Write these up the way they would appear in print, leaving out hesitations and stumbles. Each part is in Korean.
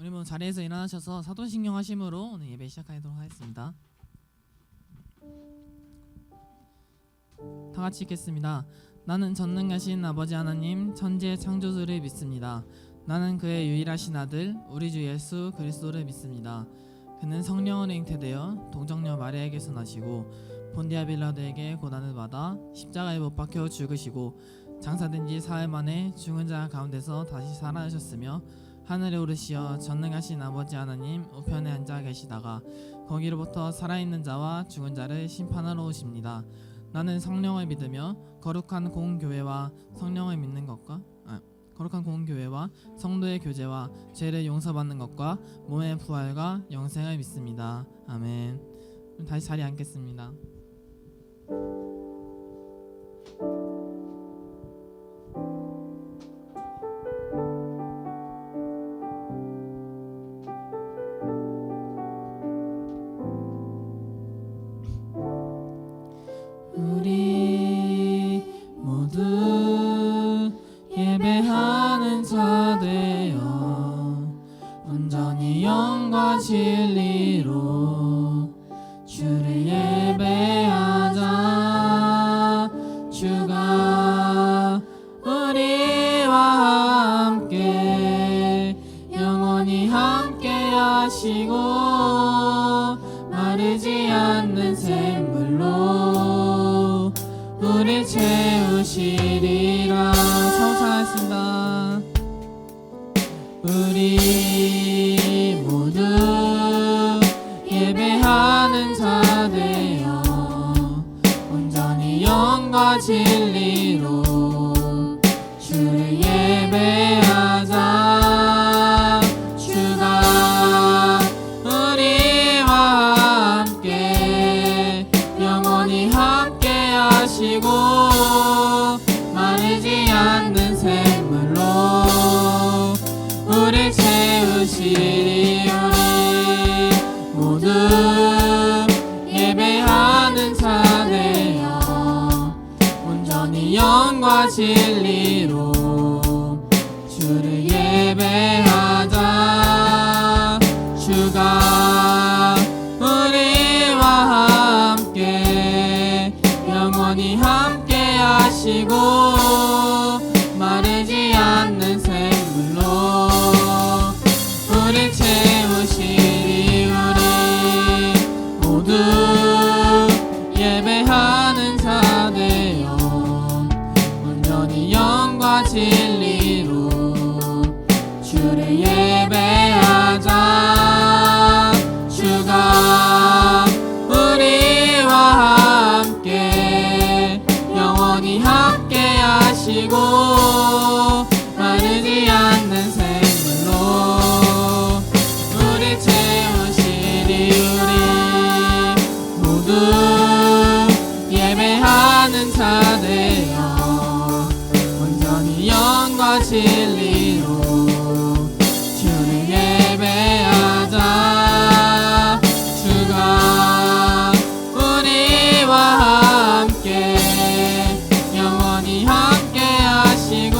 우리 모두 자리에서 일어나셔서 사도신경 하심으로 오늘 예배 시작하도록 하겠습니다. 다 같이 읽겠습니다. 나는 전능하신 아버지 하나님 천지의 창조주를 믿습니다. 나는 그의 유일하신 아들 우리 주 예수 그리스도를 믿습니다. 그는 성령으로 잉태되어 동정녀 마리아에게서 나시고 본디아 빌라도에게 고난을 받아 십자가에 못 박혀 죽으시고 장사된 지 사흘 만에 죽은 자 가운데서 다시 살아나셨으며 하늘에 오르시어 전능하신 아버지 하나님 우편에 앉아 계시다가 거기로부터 살아있는 자와 죽은 자를 심판하러 오십니다. 나는 성령을 믿으며 거룩한 공교회와 성령을 믿는 것과 거룩한 공교회와 성도의 교제와 죄를 용서받는 것과 몸의 부활과 영생을 믿습니다. 아멘. 다시 자리에 앉겠습니다. 우리 모두 예배하는 자 되어 온전히 영과 진리로 주를 예배하자. 주가 우리와 함께 영원히 함께 하시고 마르지 않는 샘물로 우리 채우시리라. 성찬하겠습니다. 우리 모두 예배하는 자 되어 온전히 영과 진리로 주를 예배하자. 주가 우리와 함께 영원히 함께 하시고 마르지 않는 샘물로 우리 채우시리. 우리 모두 예배하는 자 되어 온전히 영과 진리로 주를 예배하자. 주가 우리와 함께 영원히 함께 하시고 마르지 않는 샘물로 우리 채우시리. 우리 모두 예배하는 자 되어 온전히 영과 진리로 주를 예배하자. 주가 우리와 함께 영원히 함께 하시고 마르지 않는 샘물로 우리 채우시리. 우리 모두 예배하는 자 되어 온전히 영과 진리로 주를 예배하자. 주가 우리와 함께 영원히 함께 하시고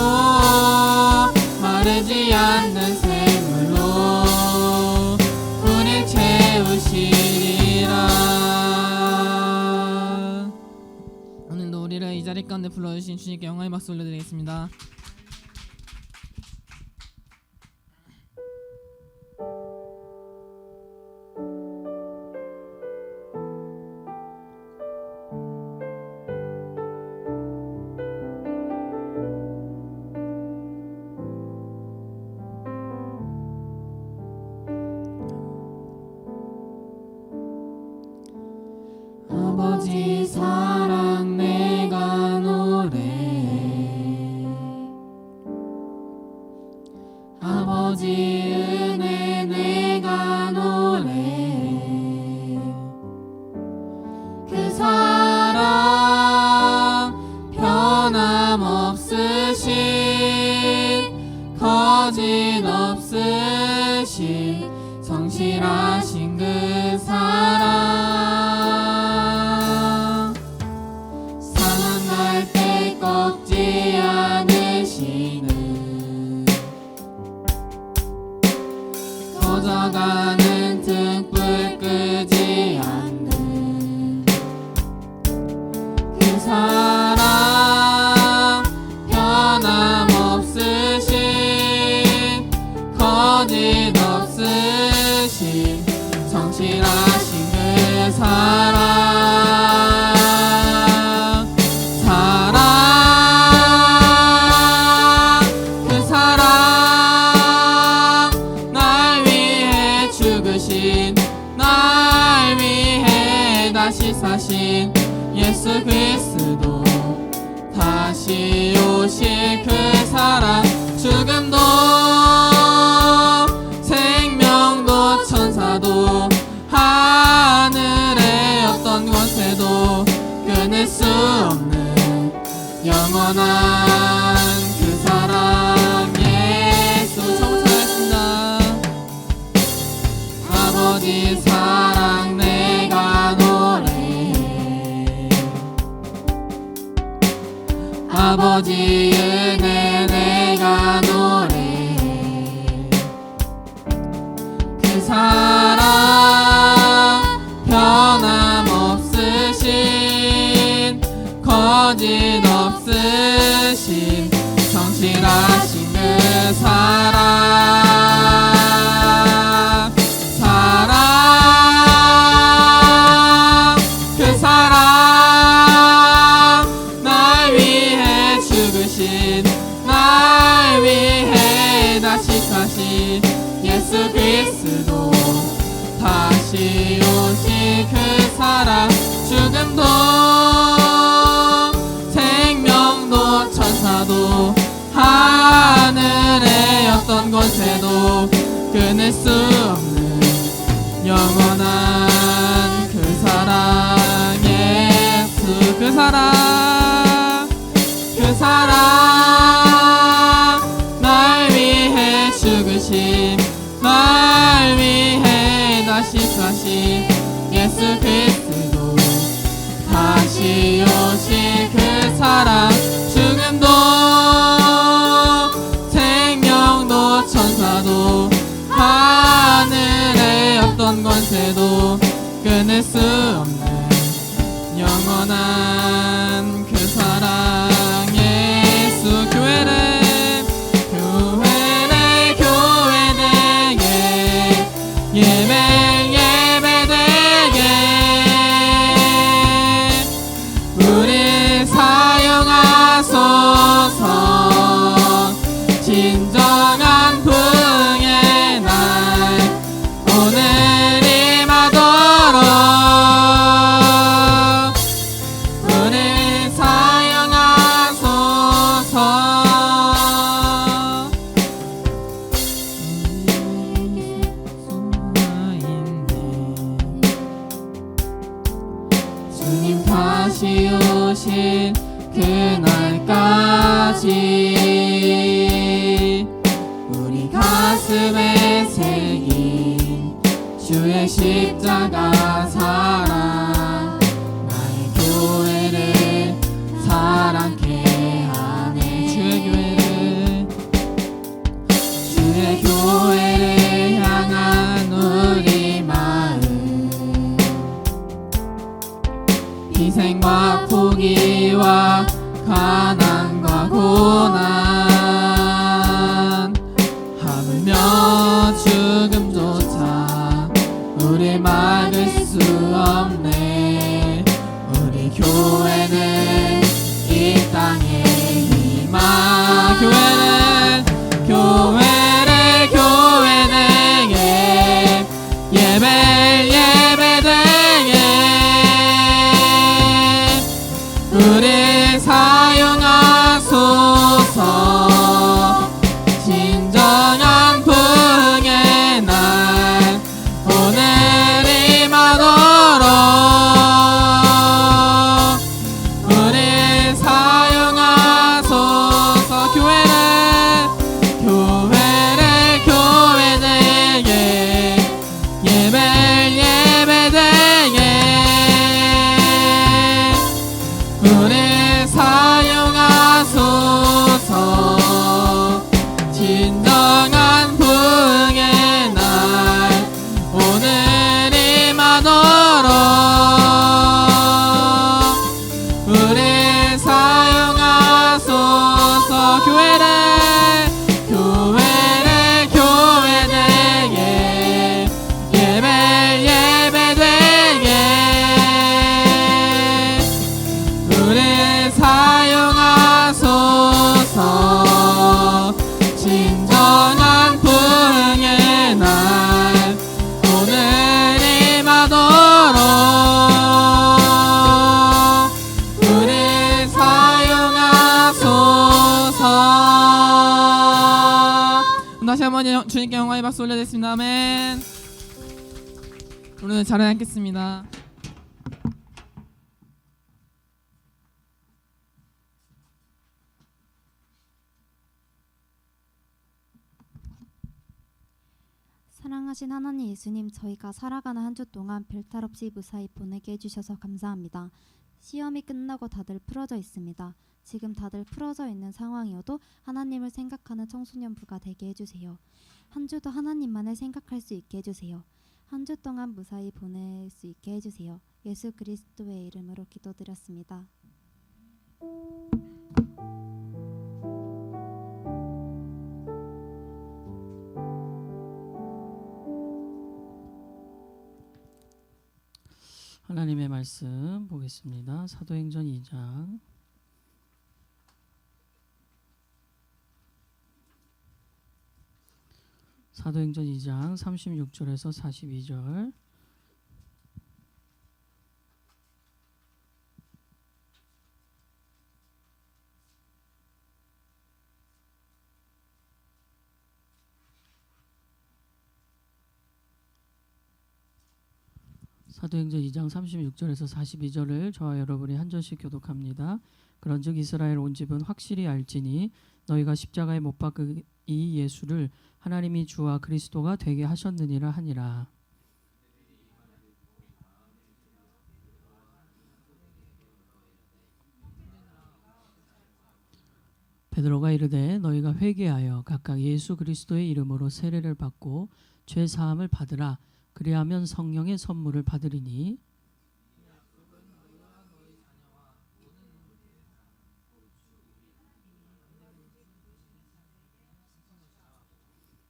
마르지 않는 샘물로 우리 채우시리라. 오늘도 우리를 이 자리 가운데 불러주신 주님께 영광의 박수 올려드리겠습니다. 아버지 사랑 내가 노래해. 아버지 은혜 내가 노래해. 그 사랑 변함없으신 거짓 없으신 성실하신 그 사랑 상한 때 꺾지 않으시는 꺼져가는 등불 끄지 않는 그 사랑, 변함없으신 거짓 없으신 성실하신 그 사랑, 그 사랑, 날 위해 죽으신, 날 위해 다시 사신 예수 그리스도, 다시 오실 그 사랑, 죽음도 생명도 천사도 하늘의 어떤 권세도 끊을 수 없는 영원한 그 사랑 예수. 청하겠습니다. 아버지 사랑 내가 노래해, 아버지 은혜 내가 노래해. 그 사랑, 변함없으신 거짓 없으신 성실하신 그 사랑, 그 사랑, 날 위해 죽으신, 날 위해 다시 사신 예수 그리스도, 다시 오실 그 사랑, 죽음도 생명도 천사도 하늘의 어떤 권세도 끊을 수 없는 영원한 그 사랑 예수. 그 사랑, 그 사랑, 날 위해 죽으신, 날 위해 다시 사신 예수 그리스도, 다시 오실 그 사랑, 죽음도 생명도 천사도 하늘의 어떤 권세도 끊을 수 없는 영원한 그 사랑 예수. 교회되게 예배되게 우리 사용하소서. 진정한 부흥의 날 오늘이 마도록 우리 사용하소서. 주님 다시 오실 그날까지 우리 가슴에 새긴 주의 십자가 사랑, 나의 교회를 사랑케 하네. 주의 교회를 향한 우리 마음, 희생과 포기와 가난과 고난, 하물며 죽음조차 우리 막을 수 한번 주님께 영광의 박수 올려드리겠습니다. 아멘. 오늘 잘 앉겠습니다. 사랑하신 하나님 예수님, 저희가 살아가는 한 주 동안 별탈 없이 무사히 보내게 해주셔서 감사합니다. 시험이 끝나고 다들 풀어져 있습니다. 지금 다들 풀어져 있는 상황이어도 하나님을 생각하는 청소년부가 되게 해주세요. 한 주도 하나님만을 생각할 수 있게 해주세요. 한 주 동안 무사히 보낼 수 있게 해주세요. 예수 그리스도의 이름으로 기도드렸습니다. 하나님의 말씀 보겠습니다. 사도행전 2장 사도행전 2장 36절에서 42절. 사도행전 2장 36절에서 42절을 저와 여러분이 한 절씩 교독합니다. 그런즉 이스라엘 온 집은 확실히 알지니 너희가 십자가에 못 박은 이 예수를 하나님이 주와 그리스도가 되게 하셨느니라 하니라. 베드로가 이르되 너희가 회개하여 각각 예수 그리스도의 이름으로 세례를 받고 죄 사함을 받으라. 그리하면 성령의 선물을 받으리니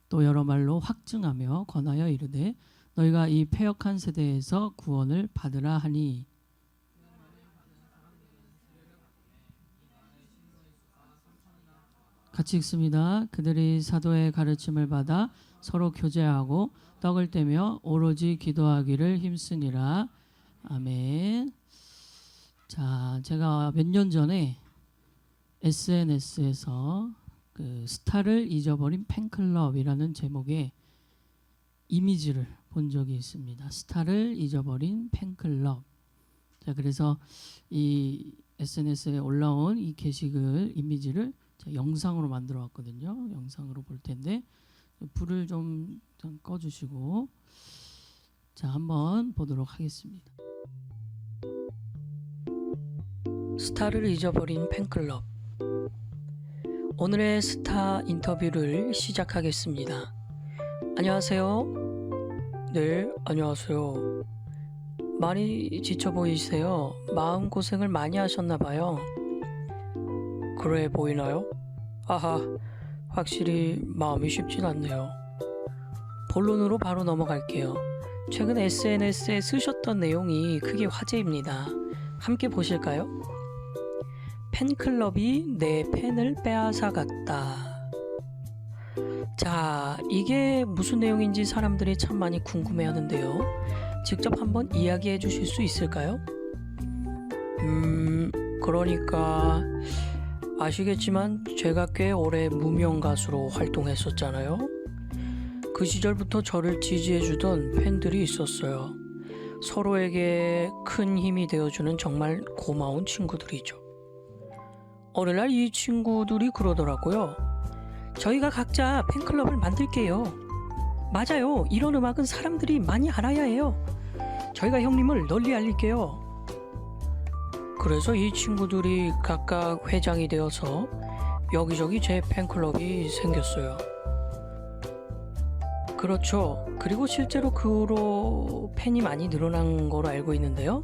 또 여러 말로 확증하며 권하여 이르되 너희가 이 패역한 세대에서 구원을 받으라 하니. 같이 읽습니다. 그들이 사도의 가르침을 받아 서로 교제하고 떡을 떼며 오로지 기도하기를 힘쓰니라. 아멘. 자, 제가 몇 년 전에 SNS에서 그 스타를 잊어버린 팬클럽이라는 제목의 이미지를 본 적이 있습니다. 스타를 잊어버린 팬클럽. 자, 그래서 이 SNS에 올라온 이 게시글 이미지를 제가 영상으로 만들어 왔거든요. 영상으로 볼 텐데 불을 좀 꺼주시고 자, 한번 보도록 하겠습니다. 스타를 잊어버린 팬클럽. 오늘의 스타 인터뷰를 시작하겠습니다. 안녕하세요. 네, 안녕하세요. 많이 지쳐 보이세요. 마음고생을 많이 하셨나 봐요. 그래 보이나요? 아하, 확실히 마음이 쉽진 않네요. 본론으로 바로 넘어갈게요. 최근 SNS에 쓰셨던 내용이 크게 화제입니다. 함께 보실까요? 팬클럽이 내 팬을 빼앗아갔다. 자, 이게 무슨 내용인지 사람들이 참 많이 궁금해하는데요. 직접 한번 이야기해 주실 수 있을까요? 그러니까 아시겠지만 제가 꽤 오래 무명 가수로 활동했었잖아요. 그 시절부터 저를 지지해주던 팬들이 있었어요. 서로에게 큰 힘이 되어주는 정말 고마운 친구들이죠. 어느 날 이 친구들이 그러더라고요. 저희가 각자 팬클럽을 만들게요. 맞아요. 이런 음악은 사람들이 많이 알아야 해요. 저희가 형님을 널리 알릴게요. 그래서 이 친구들이 각각 회장이 되어서 여기저기 제 팬클럽이 생겼어요. 그렇죠. 그리고 실제로 그 후로 팬이 많이 늘어난 거로 알고 있는데요.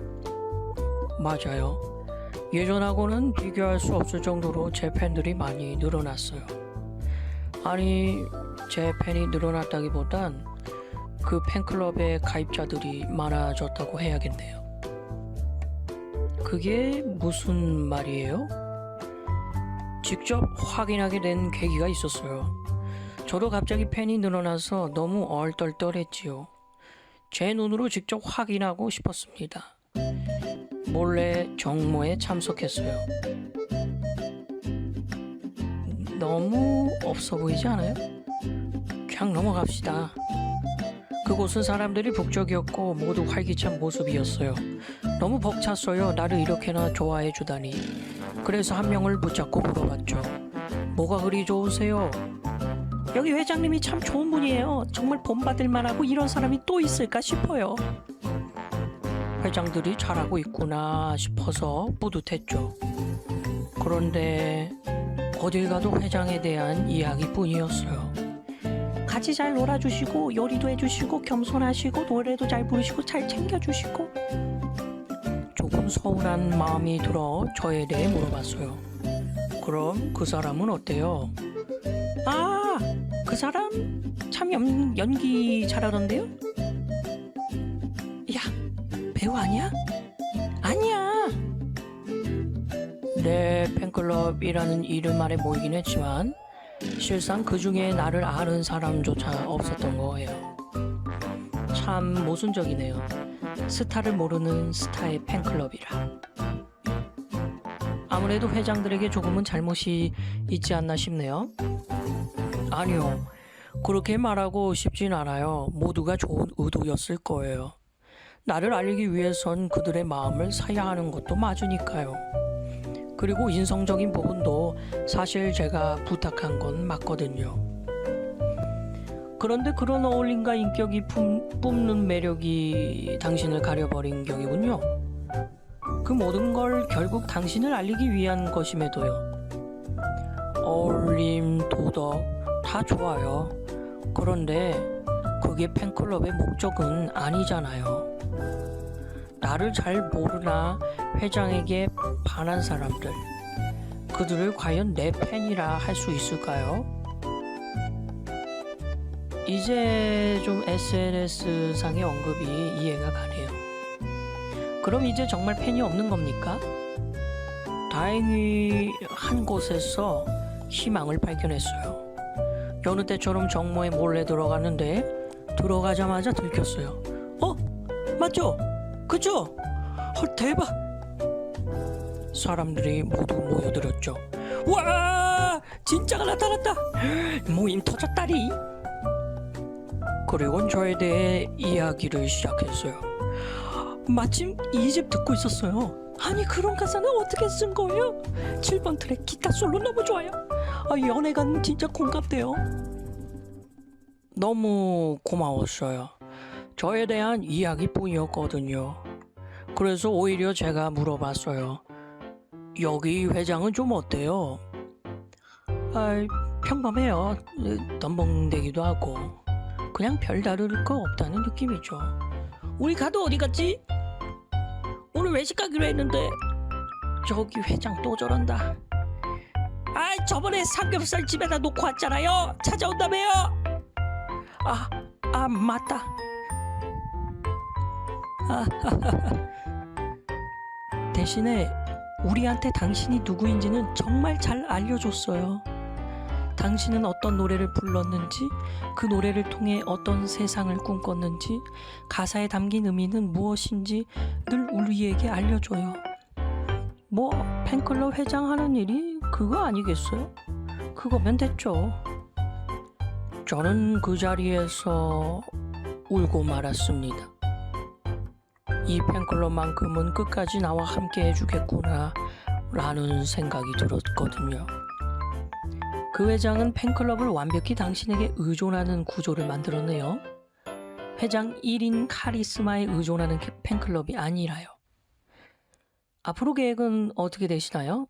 맞아요. 예전하고는 비교할 수 없을 정도로 제 팬들이 많이 늘어났어요. 아니, 제 팬이 늘어났다기보단 그 팬클럽의 가입자들이 많아졌다고 해야겠네요. 그게 무슨 말이에요? 직접 확인하게 된 계기가 있었어요. 저도 갑자기 팬이 늘어나서 너무 얼떨떨했지요. 제 눈으로 직접 확인하고 싶었습니다. 몰래 정모에 참석했어요. 너무 없어 보이지 않아요? 그냥 넘어갑시다. 그곳은 사람들이 북적이었고 모두 활기찬 모습이었어요. 너무 벅찼어요. 나를 이렇게나 좋아해 주다니. 그래서 한 명을 붙잡고 물어봤죠. 뭐가 그리 좋으세요? 여기 회장님이 참 좋은 분이에요. 정말 본받을 만하고 이런 사람이 또 있을까 싶어요. 회장들이 잘하고 있구나 싶어서 뿌듯했죠. 그런데 어딜 가도 회장에 대한 이야기뿐이었어요. 같이 잘 놀아주시고 요리도 해주시고 겸손하시고 노래도 잘 부르시고 잘 챙겨주시고. 조금 서운한 마음이 들어 저에 대해 물어봤어요. 그럼 그 사람은 어때요? 아, 그 사람 참 연기 잘하던데요? 야, 배우 아니야? 아니야. 내 팬클럽이라는 이름 아래 모이긴 했지만 실상 그 중에 나를 아는 사람조차 없었던 거예요. 참 모순적이네요. 스타를 모르는 스타의 팬클럽이라. 아무래도 회장들에게 조금은 잘못이 있지 않나 싶네요. 아니요. 그렇게 말하고 싶진 않아요. 모두가 좋은 의도였을 거예요. 나를 알리기 위해선 그들의 마음을 사야 하는 것도 맞으니까요. 그리고 인성적인 부분도 사실 제가 부탁한 건 맞거든요. 그런데 그런 어울림과 인격이 뿜는 매력이 당신을 가려버린 격이군요. 그 모든 걸 결국 당신을 알리기 위한 것임에도요. 어울림, 도덕 다 좋아요. 그런데 그게 팬클럽의 목적은 아니잖아요. 나를 잘 모르나 회장에게 반한 사람들, 그들을 과연 내 팬이라 할 수 있을까요? 이제 좀 SNS상의 언급이 이해가 가네요. 그럼 이제 정말 팬이 없는 겁니까? 다행히 한 곳에서 희망을 발견했어요. 여느 때처럼 정모에 몰래 들어갔는데 들어가자마자 들켰어요. 맞죠? 그죠? 헐, 대박! 사람들이 모두 모여들었죠. 와! 진짜가 나타났다! 모임 터졌다리! 그리고 저에 대해 이야기를 시작했어요. 마침 이 집 듣고 있었어요. 아니, 그런 가사는 어떻게 쓴 거예요? 7번 트랙 기타 솔로 너무 좋아요. 연애가 진짜 공감돼요. 너무 고마웠어요. 저에 대한 이야기뿐이었거든요. 그래서 오히려 제가 물어봤어요. 여기 회장은 좀 어때요? 평범해요. 덤벙대기도 하고 그냥 별다를 거 없다는 느낌이죠. 우리 가도 어디 갔지? 오늘 외식 가기로 했는데 저기 회장 또 저런다. 저번에 삼겹살 집에다 놓고 왔잖아요. 찾아온다며요. 맞다. 대신에 우리한테 당신이 누구인지는 정말 잘 알려줬어요. 당신은 어떤 노래를 불렀는지, 그 노래를 통해 어떤 세상을 꿈꿨는지, 가사에 담긴 의미는 무엇인지 늘 우리에게 알려줘요. 뭐 팬클럽 회장 하는 일이 그거 아니겠어요? 그거면 됐죠. 저는 그 자리에서 울고 말았습니다. 이 팬클럽만큼은 끝까지 나와 함께 해주겠구나 라는 생각이 들었거든요. 그 회장은 팬클럽을 완벽히 당신에게 의존하는 구조를 만들었네요. 회장 1인 카리스마에 의존하는 팬클럽이 아니라요. 앞으로 계획은 어떻게 되시나요?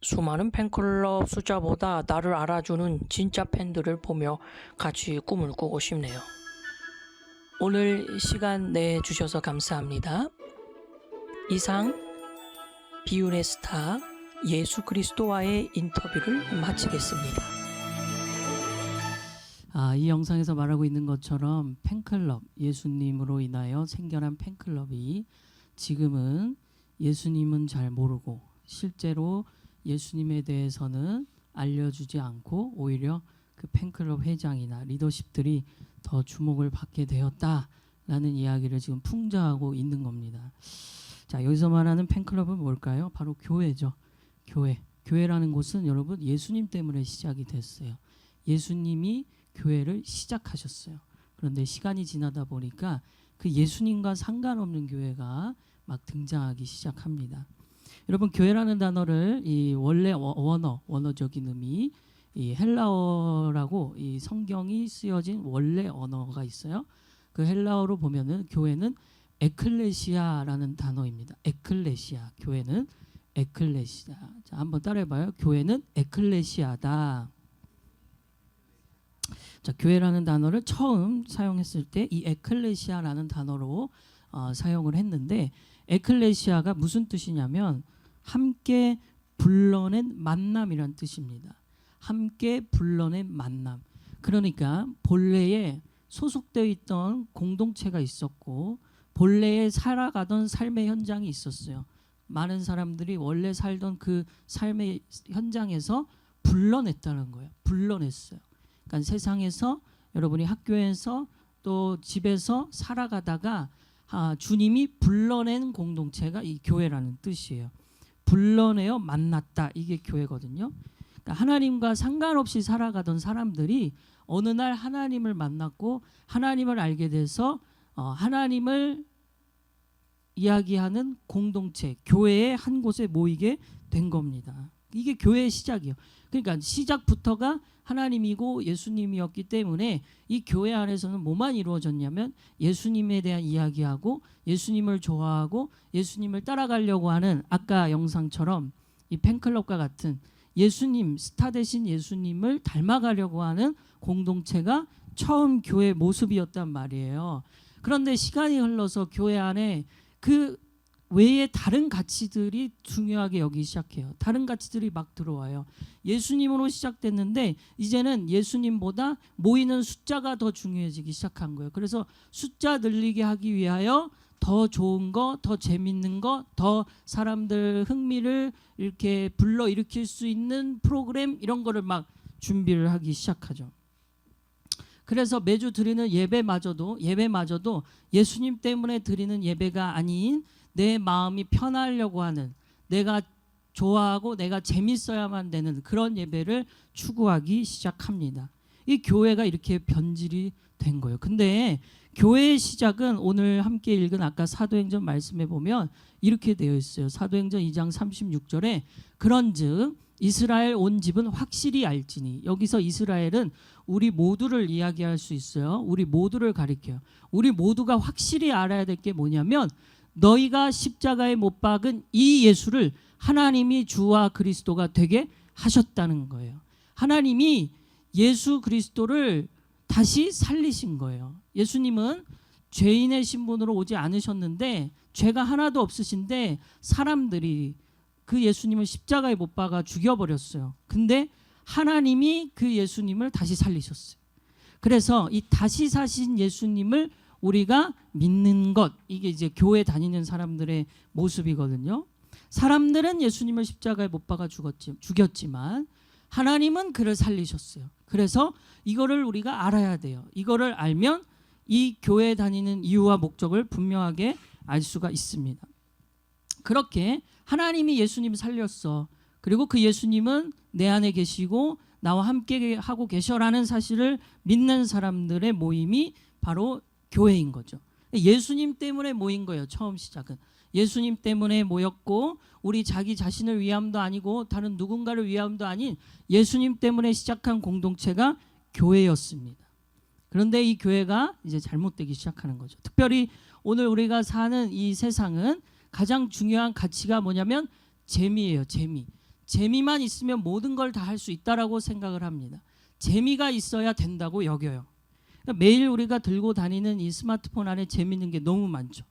수많은 팬클럽 숫자보다 나를 알아주는 진짜 팬들을 보며 같이 꿈을 꾸고 싶네요. 오늘 시간 내주셔서 감사합니다. 이상 비운의 스타 예수 그리스도와의 인터뷰를 마치겠습니다. 이 영상에서 말하고 있는 것처럼 팬클럽, 예수님으로 인하여 생겨난 팬클럽이 지금은 예수님은 잘 모르고 실제로 예수님에 대해서는 알려주지 않고 오히려 그 팬클럽 회장이나 리더십들이 더 주목을 받게 되었다라는 이야기를 지금 풍자하고 있는 겁니다. 자, 여기서 말하는 팬클럽은 뭘까요? 바로 교회죠. 교회. 교회라는 곳은 여러분 예수님 때문에 시작이 됐어요. 예수님이 교회를 시작하셨어요. 그런데 시간이 지나다 보니까 그 예수님과 상관없는 교회가 막 등장하기 시작합니다. 여러분, 교회라는 단어를 이 원래 원어적인 의미, 이 헬라어라고 이 성경이 쓰여진 원래 언어가 있어요. 그 헬라어로 보면은 교회는 에클레시아라는 단어입니다. 에클레시아, 교회는 에클레시아. 자, 한번 따라해봐요. 교회는 에클레시아다. 자, 교회라는 단어를 처음 사용했을 때 이 에클레시아라는 단어로 사용을 했는데, 에클레시아가 무슨 뜻이냐면 함께 불러낸 만남이란 뜻입니다. 함께 불러낸 만남. 그러니까 본래에 소속되어 있던 공동체가 있었고 본래에 살아가던 삶의 현장이 있었어요. 많은 사람들이 원래 살던 그 삶의 현장에서 불러냈다는 거예요. 불러냈어요. 그러니까 세상에서 여러분이 학교에서 또 집에서 살아가다가 주님이 불러낸 공동체가 이 교회라는 뜻이에요. 불러내어 만났다. 이게 교회거든요. 그러니까 하나님과 상관없이 살아가던 사람들이 어느 날 하나님을 만났고 하나님을 알게 돼서 하나님을 이야기하는 공동체, 교회의 한 곳에 모이게 된 겁니다. 이게 교회의 시작이에요. 그러니까 시작부터가 하나님이고 예수님이었기 때문에 이 교회 안에서는 뭐만 이루어졌냐면 예수님에 대한 이야기하고 예수님을 좋아하고 예수님을 따라가려고 하는, 아까 영상처럼 이 팬클럽과 같은 예수님, 스타 대신 예수님을 닮아가려고 하는 공동체가 처음 교회 모습이었단 말이에요. 그런데 시간이 흘러서 교회 안에 그 외에 다른 가치들이 중요하게 여기기 시작해요. 다른 가치들이 막 들어와요. 예수님으로 시작됐는데 이제는 예수님보다 모이는 숫자가 더 중요해지기 시작한 거예요. 그래서 숫자 늘리게 하기 위하여 더 좋은 거, 더 재밌는 거, 더 사람들 흥미를 이렇게 불러일으킬 수 있는 프로그램, 이런 거를 막 준비를 하기 시작하죠. 그래서 매주 드리는 예배마저도 예수님 때문에 드리는 예배가 아닌 내 마음이 편하려고 하는, 내가 좋아하고 내가 재밌어야만 되는 그런 예배를 추구하기 시작합니다. 이 교회가 이렇게 변질이 된 거예요. 근데 교회의 시작은 오늘 함께 읽은 아까 사도행전 말씀에 보면 이렇게 되어 있어요. 사도행전 2장 36절에 그런즉 이스라엘 온 집은 확실히 알지니, 여기서 이스라엘은 우리 모두를 이야기할 수 있어요. 우리 모두를 가리켜요. 우리 모두가 확실히 알아야 될 게 뭐냐면 너희가 십자가에 못 박은 이 예수를 하나님이 주와 그리스도가 되게 하셨다는 거예요. 하나님이 예수 그리스도를 다시 살리신 거예요. 예수님은 죄인의 신분으로 오지 않으셨는데, 죄가 하나도 없으신데 사람들이 그 예수님을 십자가에 못 박아 죽여버렸어요. 근데 하나님이 그 예수님을 다시 살리셨어요. 그래서 이 다시 사신 예수님을 우리가 믿는 것, 이게 이제 교회 다니는 사람들의 모습이거든요. 사람들은 예수님을 십자가에 못 박아 죽였지만 하나님은 그를 살리셨어요. 그래서 이거를 우리가 알아야 돼요. 이거를 알면 이 교회 다니는 이유와 목적을 분명하게 알 수가 있습니다. 그렇게 하나님이 예수님을 살렸어. 그리고 그 예수님은 내 안에 계시고 나와 함께 하고 계셔라는 사실을 믿는 사람들의 모임이 바로 교회인 거죠. 예수님 때문에 모인 거예요. 처음 시작은 예수님 때문에 모였고, 우리 자기 자신을 위함도 아니고 다른 누군가를 위함도 아닌 예수님 때문에 시작한 공동체가 교회였습니다. 그런데 이 교회가 이제 잘못되기 시작하는 거죠. 특별히 오늘 우리가 사는 이 세상은 가장 중요한 가치가 뭐냐면 재미예요. 재미만 있으면 모든 걸 다 할 수 있다라고 생각을 합니다. 재미가 있어야 된다고 여겨요. 그러니까 매일 우리가 들고 다니는 이 스마트폰 안에 재미있는 게 너무 많죠.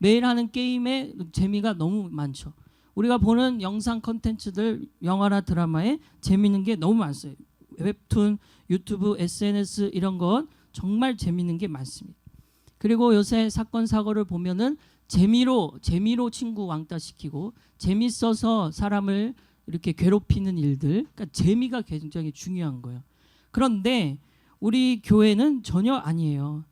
매일 하는 게임에 재미가 너무 많죠. 우리가 보는 영상 콘텐츠들, 영화나 드라마에 재미있는 게 너무 많아요. 웹툰, 유튜브, SNS 이런 것 정말 재미있는 게 많습니다. 그리고 요새 사건 사고를 보면은 재미로 친구 왕따시키고 재밌어서 사람을 이렇게 괴롭히는 일들, 그러니까 재미가 굉장히 중요한 거예요. 그런데 우리 교회는 전혀 아니에요.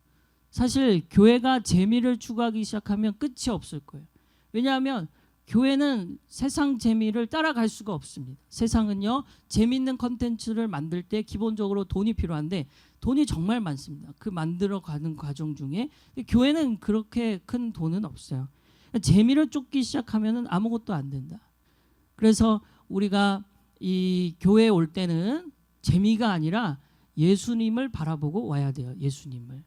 사실 교회가 재미를 추구하기 시작하면 끝이 없을 거예요. 왜냐하면 교회는 세상 재미를 따라갈 수가 없습니다. 세상은요, 재밌는 컨텐츠를 만들 때 기본적으로 돈이 필요한데 돈이 정말 많습니다. 그 만들어가는 과정 중에 교회는 그렇게 큰 돈은 없어요. 재미를 쫓기 시작하면 아무것도 안 된다. 그래서 우리가 이 교회에 올 때는 재미가 아니라 예수님을 바라보고 와야 돼요. 예수님을.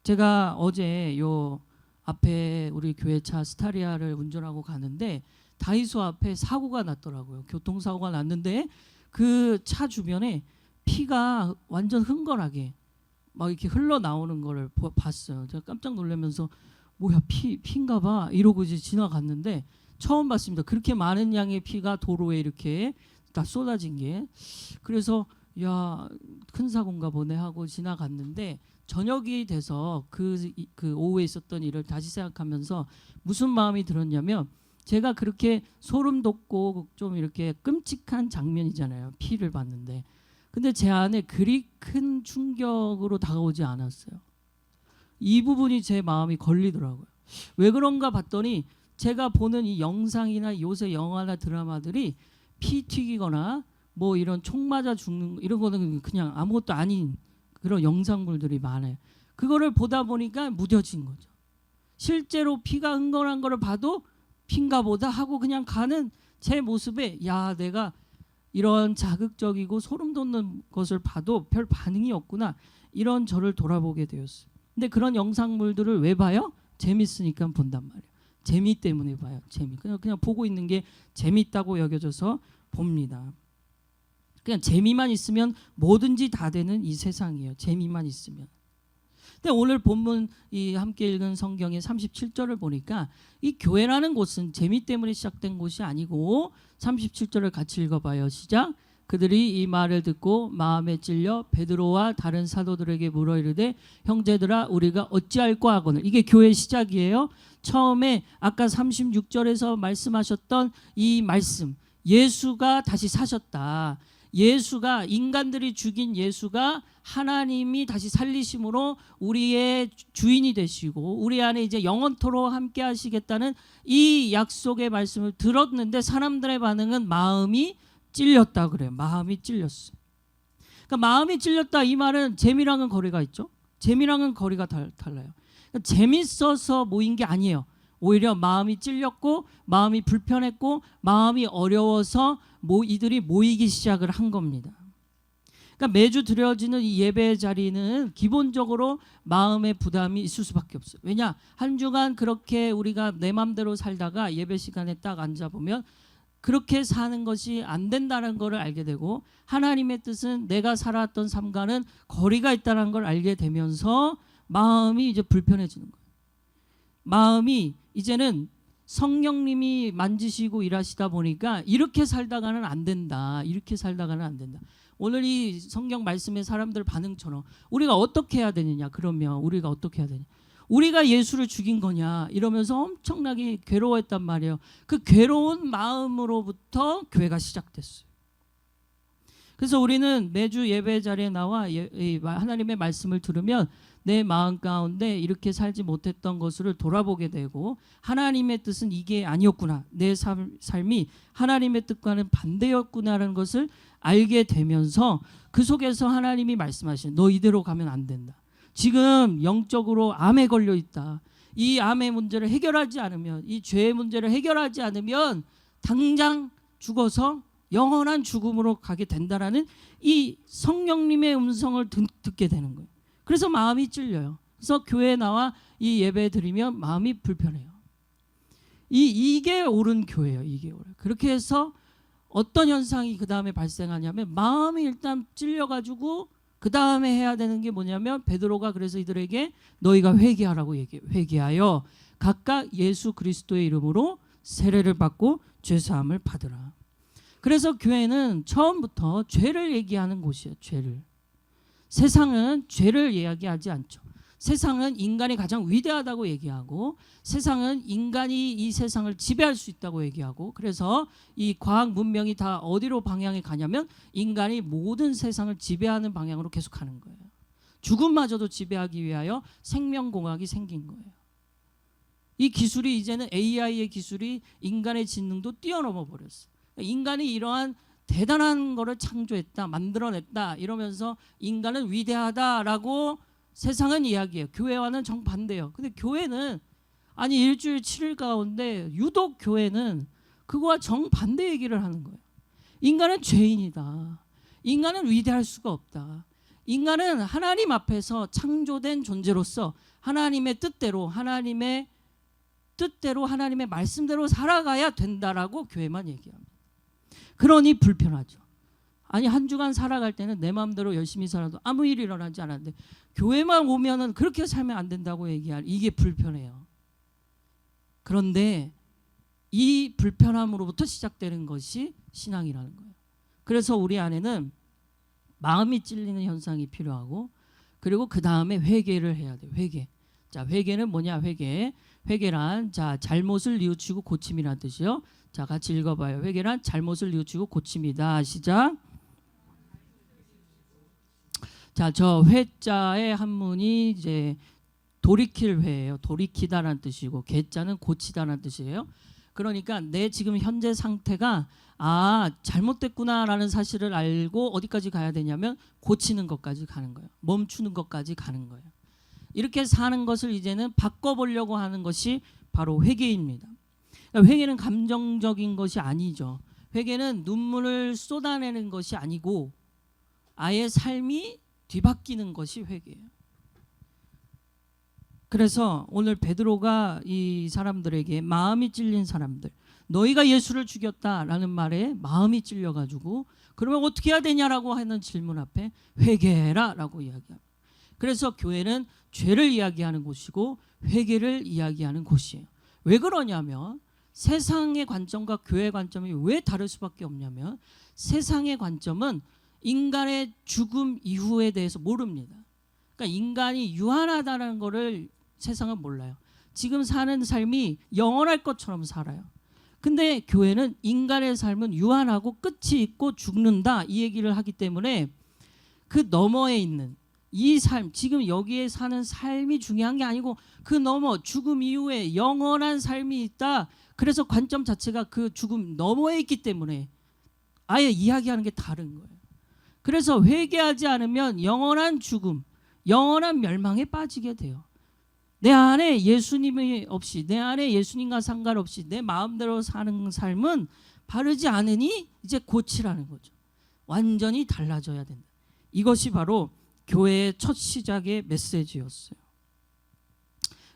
제가 어제 요 앞에 우리 교회차 스타리아를 운전하고 가는데 다이소 앞에 사고가 났더라고요. 교통사고가 났는데 그 차 주변에 피가 완전 흥건하게 막 이렇게 흘러나오는 거를 봤어요. 제가 깜짝 놀라면서 뭐야, 피인가 봐 이러고 이제 지나갔는데 처음 봤습니다. 그렇게 많은 양의 피가 도로에 이렇게 다 쏟아진 게. 그래서 야, 큰 사고인가 보네 하고 지나갔는데 저녁이 돼서 그 오후에 있었던 일을 다시 생각하면서 무슨 마음이 들었냐면, 제가 그렇게 소름 돋고 좀 이렇게 끔찍한 장면이잖아요. 피를 봤는데. 근데 제 안에 그리 큰 충격으로 다가오지 않았어요. 이 부분이 제 마음이 걸리더라고요. 왜 그런가 봤더니 제가 보는 이 영상이나 요새 영화나 드라마들이 피 튀기거나 뭐 이런 총 맞아 죽는 이런 거는 그냥 아무것도 아닌 그런 영상물들이 많아요. 그거를 보다 보니까 무뎌진 거죠. 실제로 피가 흥건한 거를 봐도 피인가 보다 하고 그냥 가는 제 모습에, 야, 내가 이런 자극적이고 소름 돋는 것을 봐도 별 반응이 없구나, 이런 저를 돌아보게 되었어요. 근데 그런 영상물들을 왜 봐요? 재밌으니까 본단 말이에요. 재미 때문에 봐요. 재미. 그냥 보고 있는 게 재밌다고 여겨져서 봅니다. 그냥 재미만 있으면 뭐든지 다 되는 이 세상이에요. 재미만 있으면. 근데 오늘 본문 이 함께 읽은 성경의 37절을 보니까 이 교회라는 곳은 재미 때문에 시작된 곳이 아니고, 37절을 같이 읽어봐요. 시작. 그들이 이 말을 듣고 마음에 찔려 베드로와 다른 사도들에게 물어 이르되 형제들아 우리가 어찌할까 하거늘. 이게 교회 시작이에요. 처음에 아까 36절에서 말씀하셨던 이 말씀, 예수가 다시 사셨다. 예수가, 인간들이 죽인 예수가 하나님이 다시 살리심으로 우리의 주인이 되시고 우리 안에 이제 영원토록 함께 하시겠다는 이 약속의 말씀을 들었는데 사람들의 반응은 마음이 찔렸다 그래요. 마음이 찔렸어. 그러니까 마음이 찔렸다, 이 말은 재미랑은 거리가 있죠. 재미랑은 거리가 달라요. 그러니까 재밌어서 모인 게 아니에요. 오히려 마음이 찔렸고 마음이 불편했고 마음이 어려워서 이들이 모이기 시작을 한 겁니다. 그러니까 매주 드려지는 이 예배 자리는 기본적으로 마음의 부담이 있을 수밖에 없어요. 왜냐? 한 주간 그렇게 우리가 내 맘대로 살다가 예배 시간에 딱 앉아보면 그렇게 사는 것이 안 된다는 것을 알게 되고, 하나님의 뜻은 내가 살아왔던 삶과는 거리가 있다는 걸 알게 되면서 마음이 이제 불편해지는 거예요. 마음이 이제는 성령님이 만지시고 일하시다 보니까 이렇게 살다가는 안 된다. 이렇게 살다가는 안 된다. 오늘 이 성경 말씀의 사람들 반응처럼 우리가 어떻게 해야 되느냐. 그러면 우리가 어떻게 해야 되냐. 우리가 예수를 죽인 거냐 이러면서 엄청나게 괴로워했단 말이에요. 그 괴로운 마음으로부터 교회가 시작됐어요. 그래서 우리는 매주 예배 자리에 나와 하나님의 말씀을 들으면 내 마음 가운데 이렇게 살지 못했던 것을 돌아보게 되고, 하나님의 뜻은 이게 아니었구나, 내 삶이 하나님의 뜻과는 반대였구나라는 것을 알게 되면서 그 속에서 하나님이 말씀하시는, 너 이대로 가면 안 된다. 지금 영적으로 암에 걸려 있다. 이 암의 문제를 해결하지 않으면, 이 죄의 문제를 해결하지 않으면 당장 죽어서 영원한 죽음으로 가게 된다라는 이 성령님의 음성을 듣게 되는 거예요. 그래서 마음이 찔려요. 그래서 교회에 나와 이 예배 드리면 마음이 불편해요. 이게 옳은 교회예요. 이게 옳은. 그렇게 해서 어떤 현상이 그 다음에 발생하냐면, 마음이 일단 찔려가지고 그 다음에 해야 되는 게 뭐냐면, 베드로가 그래서 이들에게 너희가 회개하라고 얘기해요. 회개하여 각각 예수 그리스도의 이름으로 세례를 받고 죄사함을 받으라. 그래서 교회는 처음부터 죄를 얘기하는 곳이에요. 죄를. 세상은 죄를 이야기하지 않죠. 세상은 인간이 가장 위대하다고 얘기하고, 세상은 인간이 이 세상을 지배할 수 있다고 얘기하고, 그래서 이 과학 문명이 다 어디로 방향이 가냐면 인간이 모든 세상을 지배하는 방향으로 계속 가는 거예요. 죽음마저도 지배하기 위하여 생명공학이 생긴 거예요. 이 기술이 이제는 AI의 기술이 인간의 지능도 뛰어넘어 버렸어. 인간이 이러한 대단한 거를 창조했다, 만들어냈다 이러면서 인간은 위대하다라고 세상은 이야기해요. 교회와는 정반대예요. 근데 교회는 아니 일주일 7일 가운데 유독 교회는 그거와 정반대 얘기를 하는 거예요. 인간은 죄인이다. 인간은 위대할 수가 없다. 인간은 하나님 앞에서 창조된 존재로서 하나님의 뜻대로 하나님의 말씀대로 살아가야 된다라고 교회만 얘기합니다. 그러니 불편하죠. 아니 한 주간 살아갈 때는 내 마음대로 열심히 살아도 아무 일이 일어나지 않았는데 교회만 오면은 그렇게 살면 안 된다고 얘기할 이게 불편해요. 그런데 이 불편함으로부터 시작되는 것이 신앙이라는 거예요. 그래서 우리 안에는 마음이 찔리는 현상이 필요하고 그리고 그 다음에 회개를 해야 돼요. 회개. 자, 회개는 뭐냐? 회개란 자 잘못을 뉘우치고 고침이라는 뜻이요. 자, 같이 읽어봐요. 회개란 잘못을 뉘우치고 고침이다. 시작. 자, 저 회자의 한문이 이제 돌이킬 회예요. 돌이키다라는 뜻이고 개자는 고치다라는 뜻이에요. 그러니까 내 지금 현재 상태가 잘못됐구나라는 사실을 알고 어디까지 가야 되냐면 고치는 것까지 가는 거예요. 멈추는 것까지 가는 거예요. 이렇게 사는 것을 이제는 바꿔보려고 하는 것이 바로 회개입니다. 그러니까 회개는 감정적인 것이 아니죠. 회개는 눈물을 쏟아내는 것이 아니고 아예 삶이 뒤바뀌는 것이 회개예요. 그래서 오늘 베드로가 이 사람들에게 마음이 찔린 사람들, 너희가 예수를 죽였다라는 말에 마음이 찔려가지고 그러면 어떻게 해야 되냐라고 하는 질문 앞에 회개해라라고 이야기합니다. 그래서 교회는 죄를 이야기하는 곳이고 회개를 이야기하는 곳이에요. 왜 그러냐면 세상의 관점과 교회의 관점이 왜 다를 수밖에 없냐면 세상의 관점은 인간의 죽음 이후에 대해서 모릅니다. 그러니까 인간이 유한하다는 것을 세상은 몰라요. 지금 사는 삶이 영원할 것처럼 살아요. 근데 교회는 인간의 삶은 유한하고 끝이 있고 죽는다 이 얘기를 하기 때문에 그 너머에 있는 이 삶, 지금 여기에 사는 삶이 중요한 게 아니고 그 너머 죽음 이후에 영원한 삶이 있다. 그래서 관점 자체가 그 죽음 너머에 있기 때문에 아예 이야기하는 게 다른 거예요. 그래서 회개하지 않으면 영원한 죽음, 영원한 멸망에 빠지게 돼요. 내 안에 예수님이 없이 내 안에 예수님과 상관없이 내 마음대로 사는 삶은 바르지 않으니 이제 고치라는 거죠. 완전히 달라져야 된다. 이것이 바로 교회의 첫 시작의 메시지였어요.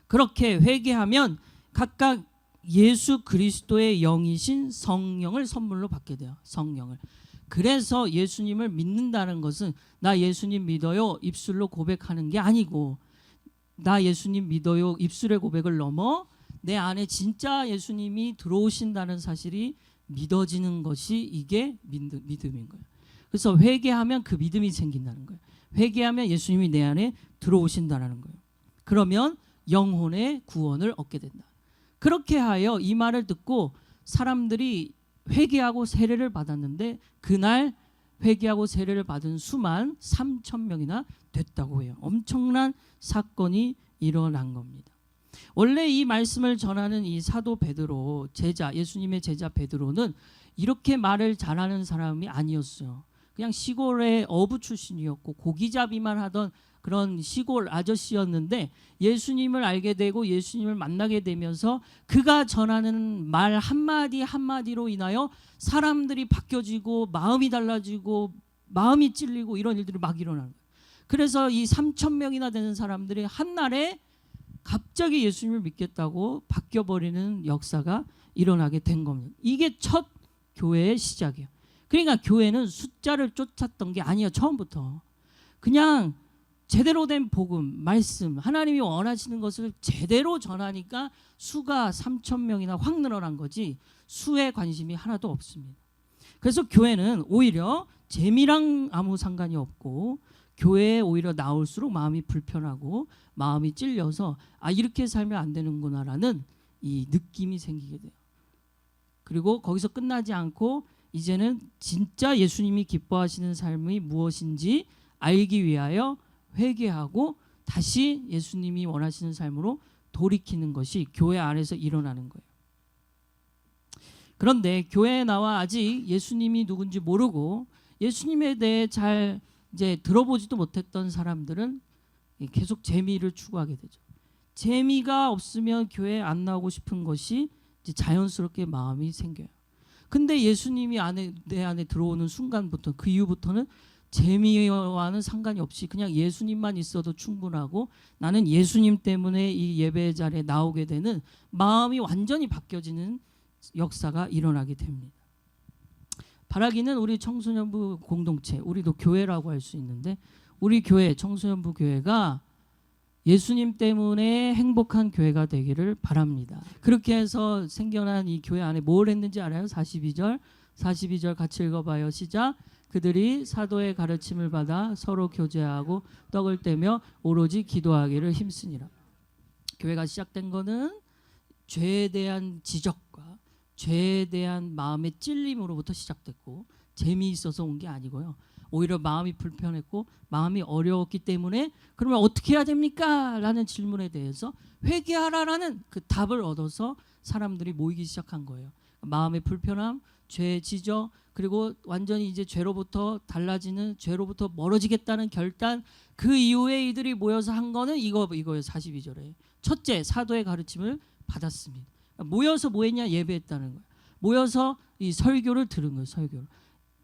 그렇게 회개하면 각각 예수 그리스도의 영이신 성령을 선물로 받게 돼요. 성령을. 그래서 예수님을 믿는다는 것은 나 예수님 믿어요 입술로 고백하는 게 아니고 나 예수님 믿어요 입술의 고백을 넘어 내 안에 진짜 예수님이 들어오신다는 사실이 믿어지는 것이 이게 믿음인 거예요. 그래서 회개하면 그 믿음이 생긴다는 거예요. 회개하면 예수님이 내 안에 들어오신다는 거예요. 그러면 영혼의 구원을 얻게 된다. 그렇게 하여 이 말을 듣고 사람들이 회개하고 세례를 받았는데 그날 회개하고 세례를 받은 수만 3,000명이나 됐다고 해요. 엄청난 사건이 일어난 겁니다. 원래 이 말씀을 전하는 이 사도 베드로 제자, 예수님의 제자 베드로는 이렇게 말을 잘하는 사람이 아니었어요. 그냥 시골의 어부 출신이었고 고기잡이만 하던 그런 시골 아저씨였는데 예수님을 알게 되고 예수님을 만나게 되면서 그가 전하는 말 한마디 한마디로 인하여 사람들이 바뀌어지고 마음이 달라지고 마음이 찔리고 이런 일들이 막 일어나는 거예요. 그래서 이 3,000명이나 되는 사람들이 한날에 갑자기 예수님을 믿겠다고 바뀌어버리는 역사가 일어나게 된 겁니다. 이게 첫 교회의 시작이에요. 그러니까 교회는 숫자를 쫓았던 게 아니에요. 처음부터. 그냥 제대로 된 복음, 말씀, 하나님이 원하시는 것을 제대로 전하니까 수가 3,000명이나 확 늘어난 거지 수에 관심이 하나도 없습니다. 그래서 교회는 오히려 재미랑 아무 상관이 없고 교회에 오히려 나올수록 마음이 불편하고 마음이 찔려서 이렇게 살면 안 되는구나라는 이 느낌이 생기게 돼요. 그리고 거기서 끝나지 않고 이제는 진짜 예수님이 기뻐하시는 삶이 무엇인지 알기 위하여 회개하고 다시 예수님이 원하시는 삶으로 돌이키는 것이 교회 안에서 일어나는 거예요. 그런데 교회에 나와 아직 예수님이 누군지 모르고 예수님에 대해 잘 이제 들어보지도 못했던 사람들은 계속 재미를 추구하게 되죠. 재미가 없으면 교회에 안 나오고 싶은 것이 이제 자연스럽게 마음이 생겨요. 근데 예수님이 내 안에 들어오는 순간부터 그 이후부터는 재미와는 상관이 없이 그냥 예수님만 있어도 충분하고 나는 예수님 때문에 이 예배 자리에 나오게 되는 마음이 완전히 바뀌어지는 역사가 일어나게 됩니다. 바라기는 우리 청소년부 공동체, 우리도 교회라고 할 수 있는데 우리 교회, 청소년부 교회가 예수님 때문에 행복한 교회가 되기를 바랍니다. 그렇게 해서 생겨난 이 교회 안에 뭘 했는지 알아요? 42절 같이 읽어봐요. 시작. 그들이 사도의 가르침을 받아 서로 교제하고 떡을 떼며 오로지 기도하기를 힘쓰니라. 교회가 시작된 거는 죄에 대한 지적과 죄에 대한 마음의 찔림으로부터 시작됐고 재미있어서 온 게 아니고요. 오히려 마음이 불편했고 마음이 어려웠기 때문에 그러면 어떻게 해야 됩니까? 라는 질문에 대해서 회개하라라는 그 답을 얻어서 사람들이 모이기 시작한 거예요. 마음의 불편함, 죄의 지적, 그리고 완전히 이제 죄로부터 달라지는, 죄로부터 멀어지겠다는 결단, 그 이후에 이들이 모여서 한 거는 이거예요. 42절에 첫째, 사도의 가르침을 받았습니다. 모여서 뭐 했냐? 예배했다는 거예요. 모여서 이 설교를 들은 거예요. 설교를.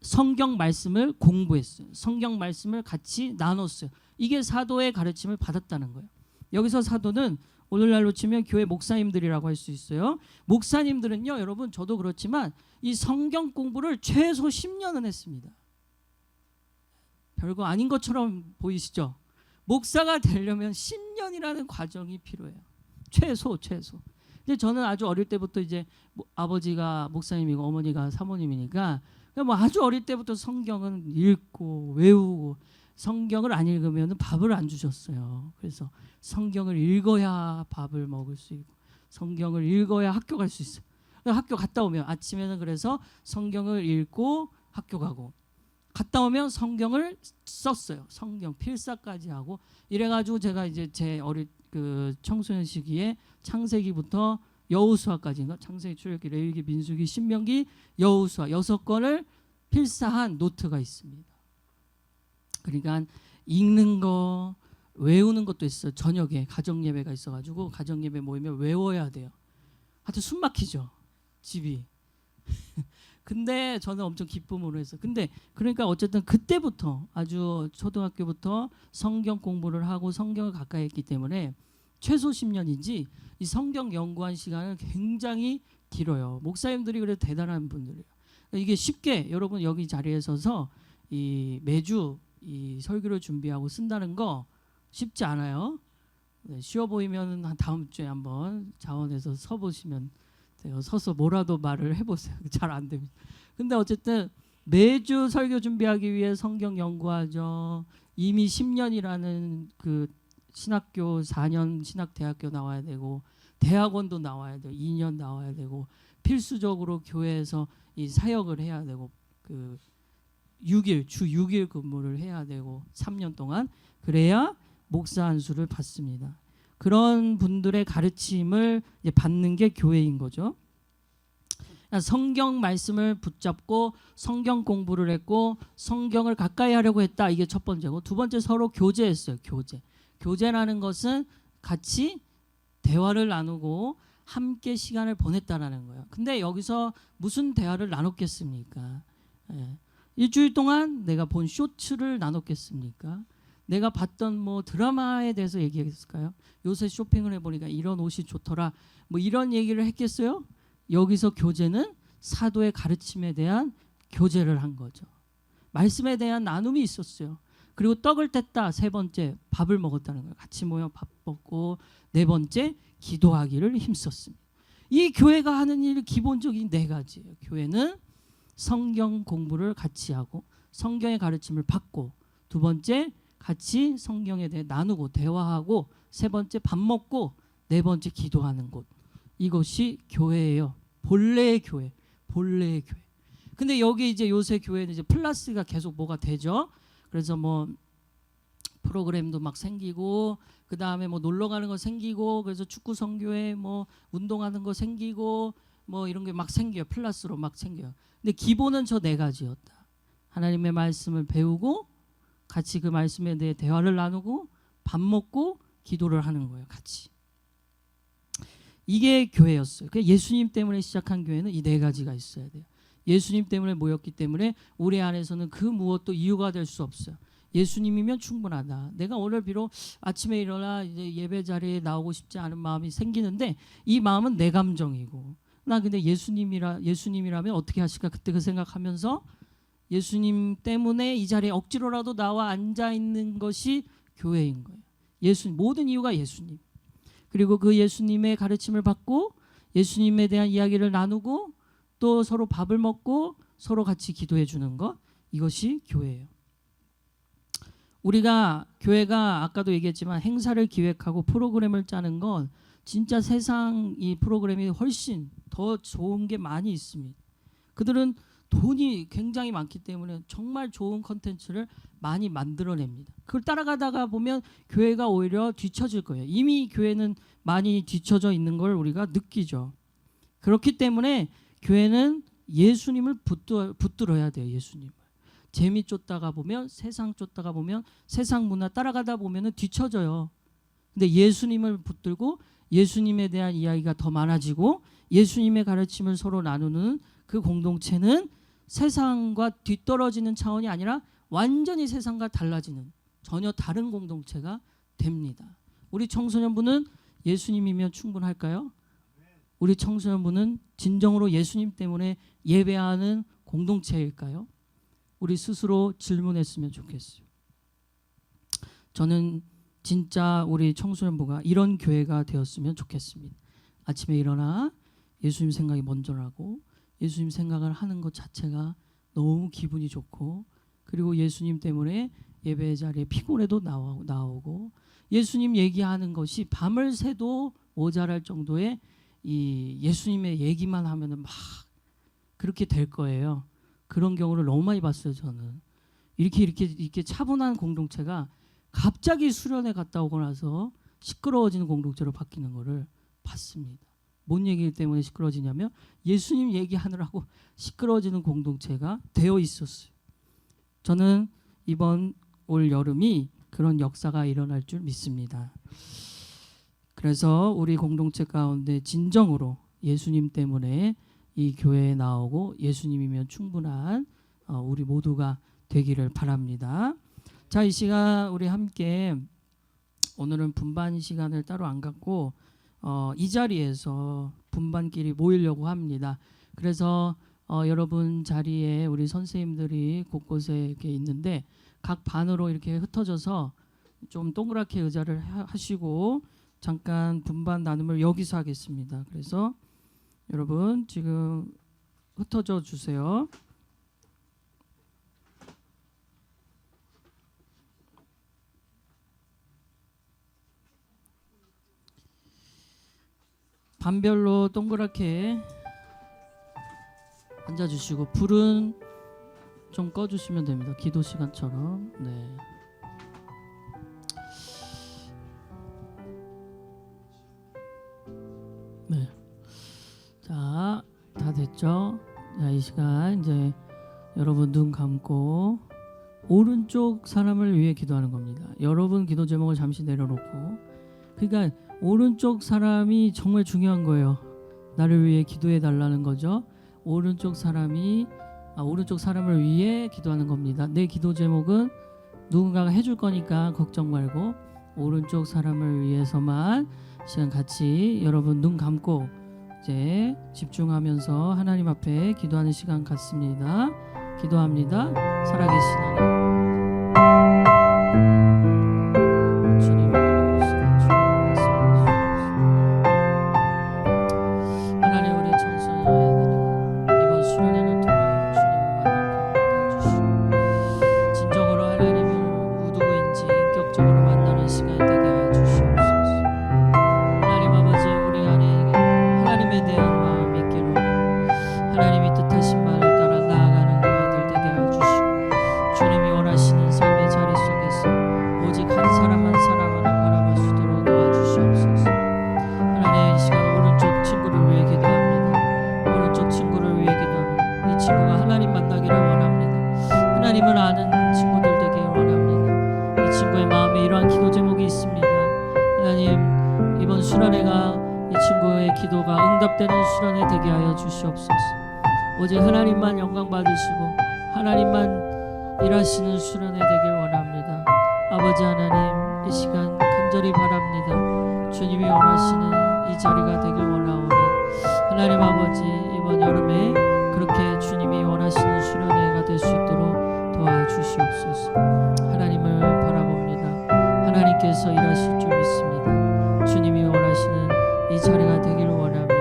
성경 말씀을 공부했어요. 성경 말씀을 같이 나눴어요. 이게 사도의 가르침을 받았다는 거예요. 여기서 사도는 오늘날로 치면 교회 목사님들이라고 할 수 있어요. 목사님들은요, 여러분 저도 그렇지만 이 성경 공부를 최소 10년은 했습니다. 별거 아닌 것처럼 보이시죠? 목사가 되려면 10년이라는 과정이 필요해요. 최소. 근데 저는 아주 어릴 때부터 이제 아버지가 목사님이고 어머니가 사모님이니까 뭐 아주 어릴 때부터 성경은 읽고 외우고, 성경을 안 읽으면 밥을 안 주셨어요. 그래서 성경을 읽어야 밥을 먹을 수 있고 성경을 읽어야 학교 갈 수 있어요. 학교 갔다 오면 아침에는 그래서 성경을 읽고 학교 가고, 갔다 오면 성경을 썼어요. 성경 필사까지 하고 이래가지고 제가 이제 제 어릴 그 청소년 시기에 창세기부터 여호수아까지인가, 창세기, 출애굽기, 레위기, 민수기, 신명기, 여호수아 6권을 필사한 노트가 있습니다. 그러니까 읽는 거, 외우는 것도 있어요. 저녁에 가정 예배가 있어가지고 가정 예배 모이면 외워야 돼요. 하여튼 숨 막히죠, 집이. 근데 저는 엄청 기쁨으로 했어요. 근데 그러니까 어쨌든 그때부터 아주 초등학교부터 성경 공부를 하고 성경을 가까이 했기 때문에 최소 10년이지 이 성경 연구한 시간은 굉장히 길어요. 목사님들이 그래도 대단한 분들이에요. 이게 쉽게 여러분 여기 자리에 서서 이 매주 이 설교를 준비하고 쓴다는 거 쉽지 않아요. 네, 쉬워 보이면 한 다음 주에 한번 자원에서 서 보시면 돼요. 서서 뭐라도 말을 해보세요. 잘 안 됩니다. 근데 어쨌든 매주 설교 준비하기 위해 성경 연구하죠. 이미 10년이라는 그 신학교 4년 신학대학교 나와야 되고 대학원도 나와야 되고 2년 나와야 되고 필수적으로 교회에서 이 사역을 해야 되고 그 6일 주 6일 근무를 해야 되고 3년 동안 그래야 목사 안수를 받습니다. 그런 분들의 가르침을 이제 받는 게 교회인 거죠. 성경 말씀을 붙잡고 성경 공부를 했고 성경을 가까이 하려고 했다. 이게 첫 번째고, 두 번째 서로 교제했어요. 교제라는 것은 같이 대화를 나누고 함께 시간을 보냈다라는 거예요. 근데 여기서 무슨 대화를 나눴겠습니까? 일주일 동안 내가 본 쇼츠를 나눴겠습니까? 내가 봤던 뭐 드라마에 대해서 얘기했을까요? 요새 쇼핑을 해보니까 이런 옷이 좋더라. 뭐 이런 얘기를 했겠어요? 여기서 교제는 사도의 가르침에 대한 교제를 한 거죠. 말씀에 대한 나눔이 있었어요. 그리고 떡을 뗐다. 세 번째, 밥을 먹었다는 거예요. 같이 모여 밥 먹고, 네 번째, 기도하기를 힘썼습니다. 이 교회가 하는 일 기본적인 네 가지예요. 교회는 성경 공부를 같이 하고 성경의 가르침을 받고, 두 번째 같이 성경에 대해 나누고 대화하고, 세 번째 밥 먹고, 네 번째 기도하는 곳. 이것이 교회예요. 본래의 교회. 근데 여기 이제 요새 교회는 이제 플러스가 계속 뭐가 되죠. 그래서 뭐 프로그램도 막 생기고 그 다음에 뭐 놀러 가는 거 생기고, 그래서 축구 선교회 뭐 운동하는 거 생기고, 뭐 이런 게 막 생겨요. 플러스로 막 생겨요. 근데 기본은 저 네 가지였다. 하나님의 말씀을 배우고, 같이 그 말씀에 대해 대화를 나누고, 밥 먹고, 기도를 하는 거예요. 같이. 이게 교회였어요. 예수님 때문에 시작한 교회는 이 네 가지가 있어야 돼요. 예수님 때문에 모였기 때문에 우리 안에서는 그 무엇도 이유가 될 수 없어요. 예수님이면 충분하다. 내가 오늘 비록 아침에 일어나 이제 예배 자리에 나오고 싶지 않은 마음이 생기는데 이 마음은 내 감정이고, 나 근데 예수님이라면 어떻게 하실까 그때 그 생각하면서 예수님 때문에 이 자리에 억지로라도 나와 앉아 있는 것이 교회인 거예요. 모든 이유가 예수님. 그리고 그 예수님의 가르침을 받고 예수님에 대한 이야기를 나누고 또 서로 밥을 먹고 서로 같이 기도해 주는 것, 이것이 교회예요. 우리가 교회가 아까도 얘기했지만 행사를 기획하고 프로그램을 짜는 건 진짜 세상 이 프로그램이 훨씬 더 좋은 게 많이 있습니다. 그들은 돈이 굉장히 많기 때문에 정말 좋은 컨텐츠를 많이 만들어냅니다. 그걸 따라가다가 보면 교회가 오히려 뒤처질 거예요. 이미 교회는 많이 뒤처져 있는 걸 우리가 느끼죠. 그렇기 때문에 교회는 예수님을 붙들어야 돼요. 예수님을. 재미 쫓다가 보면, 세상 쫓다가 보면, 세상 문화 따라가다 보면 뒤처져요. 근데 예수님을 붙들고 예수님에 대한 이야기가 더 많아지고 예수님의 가르침을 서로 나누는 그 공동체는 세상과 뒤떨어지는 차원이 아니라 완전히 세상과 달라지는 전혀 다른 공동체가 됩니다. 우리 청소년부는 예수님이면 충분할까요? 우리 청소년부는 진정으로 예수님 때문에 예배하는 공동체일까요? 우리 스스로 질문했으면 좋겠어요. 저는 진짜 우리 청소년부가 이런 교회가 되었으면 좋겠습니다. 아침에 일어나 예수님 생각이 먼저 나고 예수님 생각을 하는 것 자체가 너무 기분이 좋고, 그리고 예수님 때문에 예배 자리에 피곤해도 나오고 예수님 얘기하는 것이 밤을 새도 모자랄 정도의 이 예수님의 얘기만 하면은 막 그렇게 될 거예요. 그런 경우를 너무 많이 봤어요. 저는 이렇게 차분한 공동체가 갑자기 수련회 갔다 오고 나서 시끄러워지는 공동체로 바뀌는 거를 봤습니다. 뭔 얘기 때문에 시끄러워지냐면 예수님 얘기하느라고 시끄러워지는 공동체가 되어 있었어요. 저는 이번 올 여름이 그런 역사가 일어날 줄 믿습니다. 그래서 우리 공동체 가운데 진정으로 예수님 때문에 이 교회에 나오고 예수님이면 충분한 우리 모두가 되기를 바랍니다. 자, 이 시간 우리 함께 오늘은 분반 시간을 따로 안 갖고 이 자리에서 분반끼리 모이려고 합니다. 그래서 여러분 자리에 우리 선생님들이 곳곳에 이렇게 있는데 각 반으로 이렇게 흩어져서 좀 동그랗게 의자를 하시고 잠깐 분반 나눔을 여기서 하겠습니다. 그래서 여러분 지금 흩어져 주세요. 반별로 동그랗게 앉아주시고 불은 좀 꺼주시면 됩니다. 기도 시간처럼. 네. 네. 자, 다 됐죠? 자, 이 시간 이제 여러분 눈 감고 오른쪽 사람을 위해 기도하는 겁니다. 여러분 기도 제목을 잠시 내려놓고, 그러니까 오른쪽 사람이 정말 중요한 거예요. 나를 위해 기도해 달라는 거죠. 오른쪽 사람을 위해 기도하는 겁니다. 내 기도 제목은 누군가가 해줄 거니까 걱정 말고 오른쪽 사람을 위해서만 시간 같이 여러분 눈 감고 이제 집중하면서 하나님 앞에 기도하는 시간 갖습니다. 기도합니다. 살아계신 하나님. 하나님이 뜻하신 바를 따라 나아가는 그 아이들 되게 하여 주시고, 주님이 하나님, 이번 수련회가 이 친구의 기도가 응답되는 수련회 되게 하여 주시옵소서. 오직 하나님만 영광 받으시고 하나님만 일하시는 수련회 되길 원합니다. 아버지 하나님, 이 시간 간절히 바랍니다. 주님이 원하시는 이 자리가 되길 원하오니 하나님 아버지, 이번 여름에 그렇게 주님이 원하시는 수련회가 될 수 있도록 도와주시옵소서. 하나님을 바라봅니다. 하나님께서 일하실 줄 믿습니다. 주님이 원하시는 이 자리가 되기를 원합니다.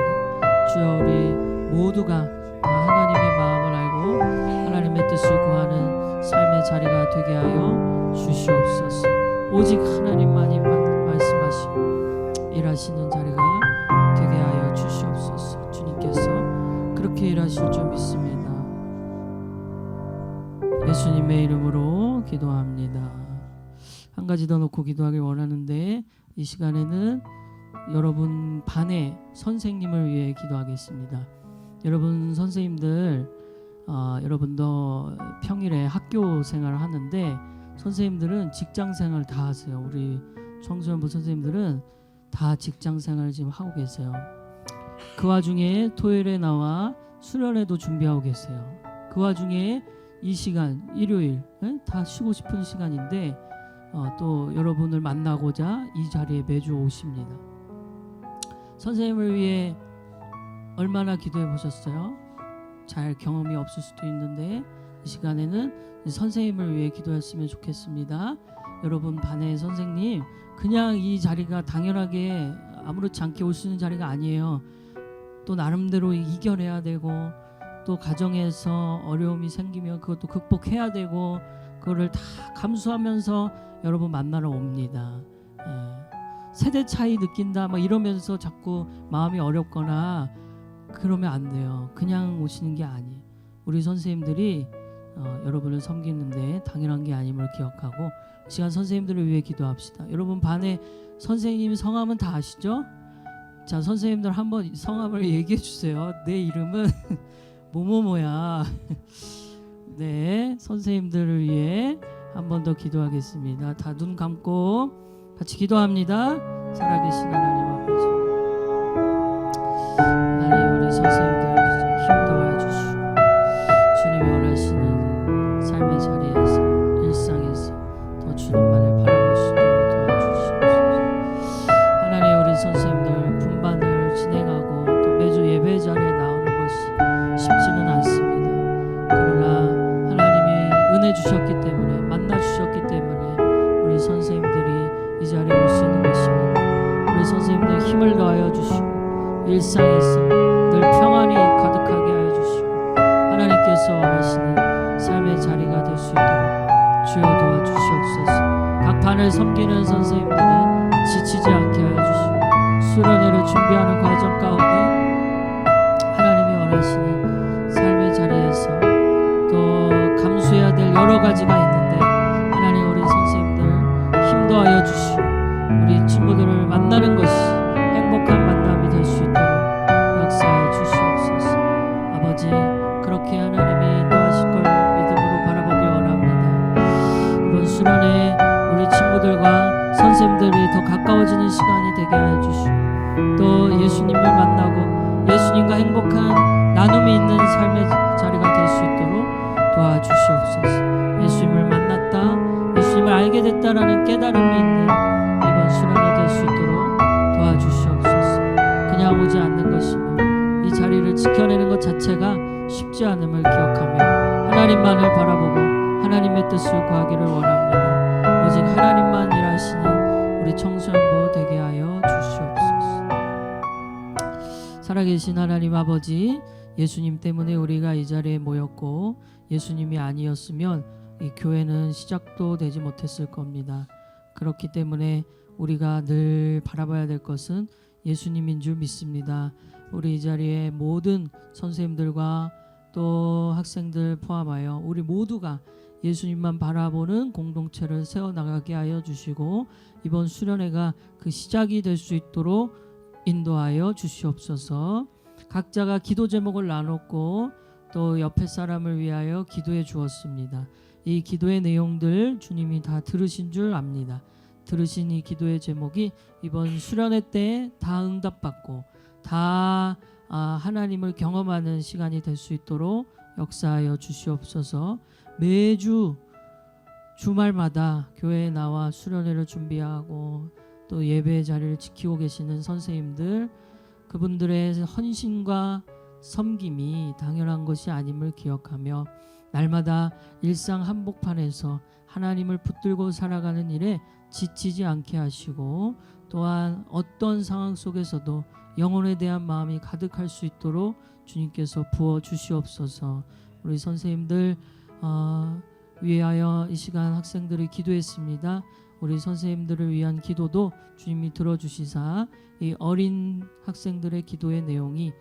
주여, 우리 모두가 다 하나님의 마음을 알고 하나님의 뜻을 구하는 삶의 자리가 되게 하여 주시옵소서. 오직 하나님만이 말씀하시고 일하시는 자리가 되게 하여 주시옵소서. 주님께서 그렇게 일하실 줄 믿습니다. 예수님의 이름으로 기도합니다. 한 가지 더 놓고 기도하길 원하는데, 이 시간에는 여러분 반의 선생님을 위해 기도하겠습니다. 여러분 선생님들, 여러분도 평일에 학교 생활을 하는데 선생님들은 직장 생활 다 하세요. 우리 청소년부 선생님들은 다 직장 생활을 지금 하고 계세요. 그 와중에 토요일에 나와 수련회도 준비하고 계세요. 그 와중에 이 시간 일요일 다 쉬고 싶은 시간인데 또 여러분을 만나고자 이 자리에 매주 오십니다. 선생님을 위해 얼마나 기도해 보셨어요? 잘 경험이 없을 수도 있는데 이 시간에는 선생님을 위해 기도했으면 좋겠습니다. 여러분 반의 선생님, 그냥 이 자리가 당연하게 아무렇지 않게 올 수 있는 자리가 아니에요. 또 나름대로 이겨내야 되고, 또 가정에서 어려움이 생기면 그것도 극복해야 되고, 그거를 다 감수하면서 여러분 만나러 옵니다. 세대 차이 느낀다 막 이러면서 자꾸 마음이 어렵거나 그러면 안 돼요. 그냥 오시는 게 아니에요. 우리 선생님들이 여러분을 섬기는데 당연한 게 아님을 기억하고 이 시간 선생님들을 위해 기도합시다. 여러분 반에 선생님 성함은 다 아시죠? 자, 선생님들 한번 성함을 얘기해 주세요. 내 이름은 뭐뭐뭐야. 네, 선생님들을 위해 한 번 더 기도하겠습니다. 다 눈 감고 같이 기도합니다. 살아계신 하나님 아버지, 하나님 우리 선생님들 힘 더하여 주시고 주님이 원하시는 삶의 자리에서 일상에서 더 주님만을 바라볼 수 있도록 도와주시옵소서. 하나님 우리 선생님들 분반을 진행하고 또 매주 예배 자리에 나오는 것이 쉽지는 않습니다. 그러나 하나님이 은혜 주셨기 때문에, 만나 주셨기 때문에 우리 선생님들이 이 자리에 올 수 있는 것입니다. 우리 선생님들 힘을 더하여 주시고 일상에서 늘 평안이 가득하게 하여 주시고 하나님께서 원하시는 삶의 자리가 될 수 있도록 주여 도와주시옵소서. 각 반을 섬기는 선생님들이 지치지 않게 하여 주시고 수련회를 준비하는 과정 가운데 하나님이 원하시는 삶의 자리에서 또 감수해야 될 여러 가지가 있는데 하나님 우리 선생님들 힘도하여 주시고 우리 친구들을 만나는 것이 행복한 만남이 될 수 있도록 역사해 주시옵소서. 아버지, 그렇게 하나님이 인도하실 걸 믿음으로 바라보기 원합니다. 이번 수련회 우리 친구들과 선생님들이 더 가까워지는 시간이 되게 하여 주시고 또 예수님을 만나고 예수님과 행복한 나눔이 있는 삶의 자리가 될 수 있도록 도와주시옵소서. 예수님을 만났다, 예수님을 알게 됐다라는 깨달음이 있는 이번 수련회 될 수 있도록 도와주시옵소서. 그냥 오지 않는 것이며 이 자리를 지켜내는 것 자체가 쉽지 않음을 기억하며 하나님만을 바라보고 하나님의 뜻을 구하기를 원합니다. 오직 하나님만 일하시는 우리 청소년부 되게 하여 주시옵소서. 살아계신 하나님 아버지, 예수님 때문에 우리가 이 자리에 모였고 예수님이 아니었으면 이 교회는 시작도 되지 못했을 겁니다. 그렇기 때문에 우리가 늘 바라봐야 될 것은 예수님인 줄 믿습니다. 우리 이 자리에 모든 선생님들과 또 학생들 포함하여 우리 모두가 예수님만 바라보는 공동체를 세워나가게 하여 주시고 이번 수련회가 그 시작이 될 수 있도록 인도하여 주시옵소서. 각자가 기도 제목을 나눴고 또 옆에 사람을 위하여 기도해 주었습니다. 이 기도의 내용들 주님이 다 들으신 줄 압니다. 들으신 이 기도의 제목이 이번 수련회 때 다 응답받고 다 하나님을 경험하는 시간이 될 수 있도록 역사하여 주시옵소서. 매주 주말마다 교회에 나와 수련회를 준비하고 또 예배의 자리를 지키고 계시는 선생님들, 그분들의 헌신과 섬김이 당연한 것이 아님을 기억하며 날마다 일상 한복판에서 하나님을 붙들고 살아가는 일에 지치지 않게 하시고, 또한 어떤 상황 속에서도 영혼에 대한 마음이 가득할 수 있도록 주님께서 부어 주시옵소서. 우리 선생님들 위하여 이 시간 학생들이 기도했습니다. 우리 선생님들을 위한 기도도 주님이 들어주시사 이 어린 학생들의 기도의 내용이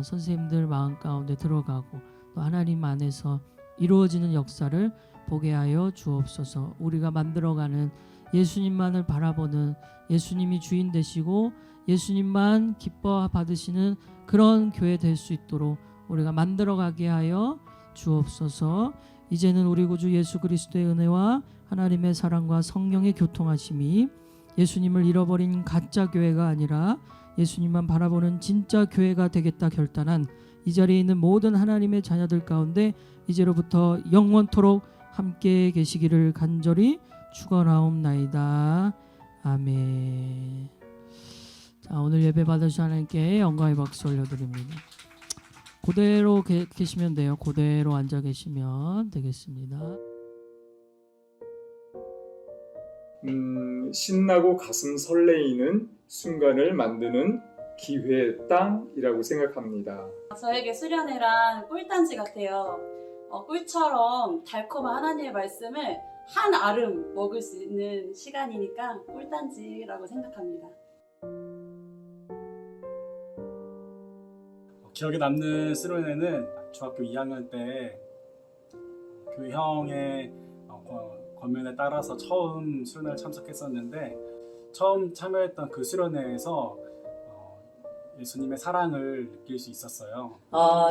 선생님들 마음 가운데 들어가고 또 하나님 안에서 이루어지는 역사를 보게 하여 주옵소서. 우리가 만들어가는 예수님만을 바라보는, 예수님이 주인 되시고 예수님만 기뻐 받으시는 그런 교회 될 수 있도록 우리가 만들어가게 하여 주옵소서. 이제는 우리 구주 예수 그리스도의 은혜와 하나님의 사랑과 성령의 교통하심이 예수님을 잃어버린 가짜 교회가 아니라 예수님만 바라보는 진짜 교회가 되겠다 결단한 이 자리에 있는 모든 하나님의 자녀들 가운데 이제로부터 영원토록 함께 계시기를 간절히 축원하옵나이다. 아멘. 자, 오늘 예배 받으신 하나님께 영광의 박수 올려드립니다. 그대로 계시면 돼요. 그대로 앉아 계시면 되겠습니다. 신나고 가슴 설레이는 순간을 만드는 기회의 땅이라고 생각합니다. 저에게 수련회란 꿀단지 같아요. 꿀처럼 달콤한 하나님의 말씀을 한 알음 먹을 수 있는 시간이니까 꿀단지라고 생각합니다. 기억에 남는 수련회는 중학교 2학년 때 교형의 권면에 따라서 처음 수련회를 참석했었는데, 처음 참여했던 그 수련회에서 예수님의 사랑을 느낄 수 있었어요.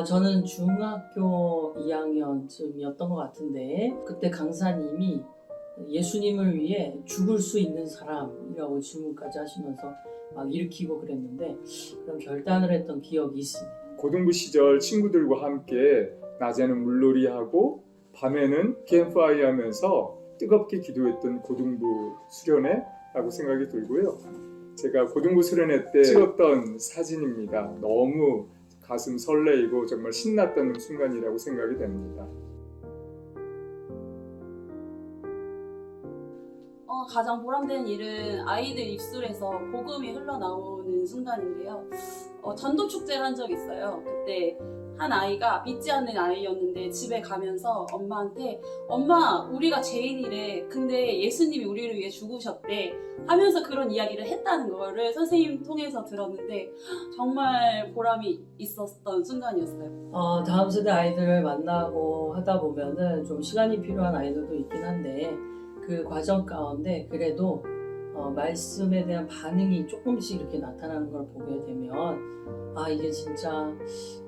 저는 중학교 2학년쯤이었던 것 같은데 그때 강사님이 예수님을 위해 죽을 수 있는 사람이라고 질문까지 하시면서 막 일으키고 그랬는데 그런 결단을 했던 기억이 있습니다. 고등부 시절 친구들과 함께 낮에는 물놀이하고 밤에는 캠프파이어 하면서 뜨겁게 기도했던 고등부 수련회라고 생각이 들고요. 제가 고등부 수련회 때 찍었던 사진입니다. 너무 가슴 설레이고 정말 신났던 순간이라고 생각이 됩니다. 가장 보람되는 일은 아이들 입술에서 복음이 흘러나오는 순간인데요. 전도 축제를 한 적이 있어요. 그때 한 아이가 믿지 않는 아이였는데 집에 가면서 엄마한테 엄마 우리가 죄인이래, 근데 예수님이 우리를 위해 죽으셨대 하면서 그런 이야기를 했다는 거를 선생님 통해서 들었는데 정말 보람이 있었던 순간이었어요. 다음 세대 아이들을 만나고 하다 보면은 좀 시간이 필요한 아이들도 있긴 한데 그 과정 가운데 그래도 말씀에 대한 반응이 조금씩 이렇게 나타나는 걸 보게 되면 이게 진짜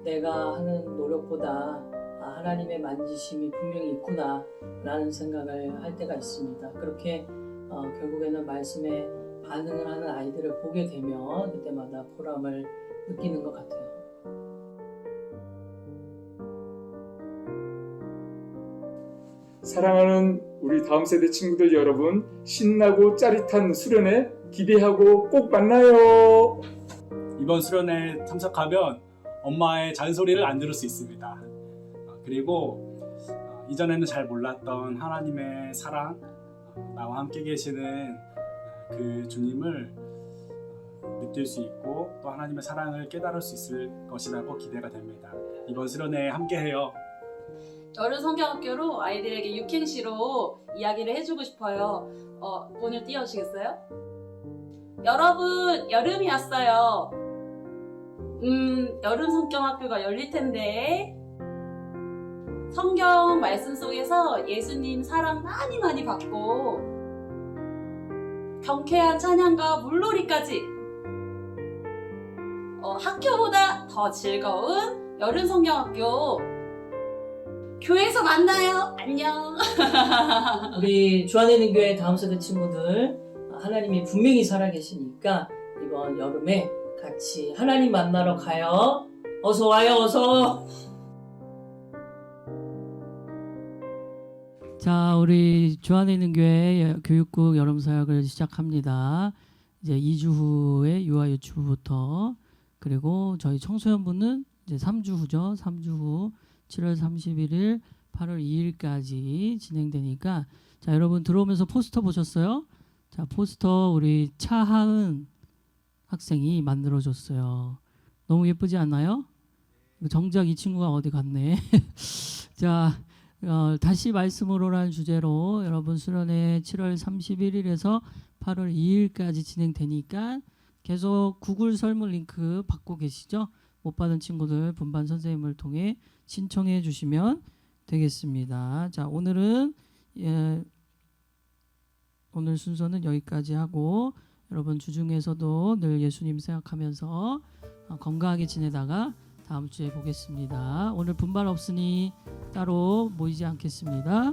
내가 하는 노력보다 하나님의 만지심이 분명히 있구나 라는 생각을 할 때가 있습니다. 그렇게 결국에는 말씀에 반응을 하는 아이들을 보게 되면 그때마다 보람을 느끼는 것 같아요. 사랑하는 우리 다음 세대 친구들 여러분, 신나고 짜릿한 수련회 기대하고 꼭 만나요. 이번 수련회에 참석하면 엄마의 잔소리를 안 들을 수 있습니다. 그리고 이전에는 잘 몰랐던 하나님의 사랑, 나와 함께 계시는 그 주님을 느낄 수 있고 또 하나님의 사랑을 깨달을 수 있을 것이라고 기대가 됩니다. 이번 수련회에 함께해요. 여름 성경학교로 아이들에게 육행시로 이야기를 해주고 싶어요. 오늘 띄워주시겠어요? 여러분, 여름이 왔어요. 여름 성경학교가 열릴 텐데 성경 말씀 속에서 예수님 사랑 많이 받고 경쾌한 찬양과 물놀이까지 학교보다 더 즐거운 여름 성경학교 교회에서 만나요. 안녕. 우리 주안의 능교회 다음 세대 친구들 하나님이 분명히 살아계시니까 이번 여름에 같이 하나님 만나러 가요. 어서 와요, 어서. 자, 우리 주안에 있는 교회 교육국 여름 사역을 시작합니다. 이제 2주 후에 유아 유치부부터, 그리고 저희 청소년부는 이제 3주 후죠. 3주 후 7월 31일, 8월 2일까지 진행되니까, 자, 여러분 들어오면서 포스터 보셨어요? 자, 포스터 우리 차하은 학생이 만들어줬어요. 너무 예쁘지 않나요? 정작 이 친구가 어디 갔네. 자, 다시 말씀으로라는 주제로 여러분 수련회 7월 31일에서 8월 2일까지 진행되니까 계속 구글 설문 링크 받고 계시죠? 못 받은 친구들 분반 선생님을 통해 신청해 주시면 되겠습니다. 자, 오늘 순서는 여기까지 하고, 여러분 주중에서도 늘 예수님 생각하면서 건강하게 지내다가 다음 주에 보겠습니다. 오늘 분반 없으니 따로 모이지 않겠습니다.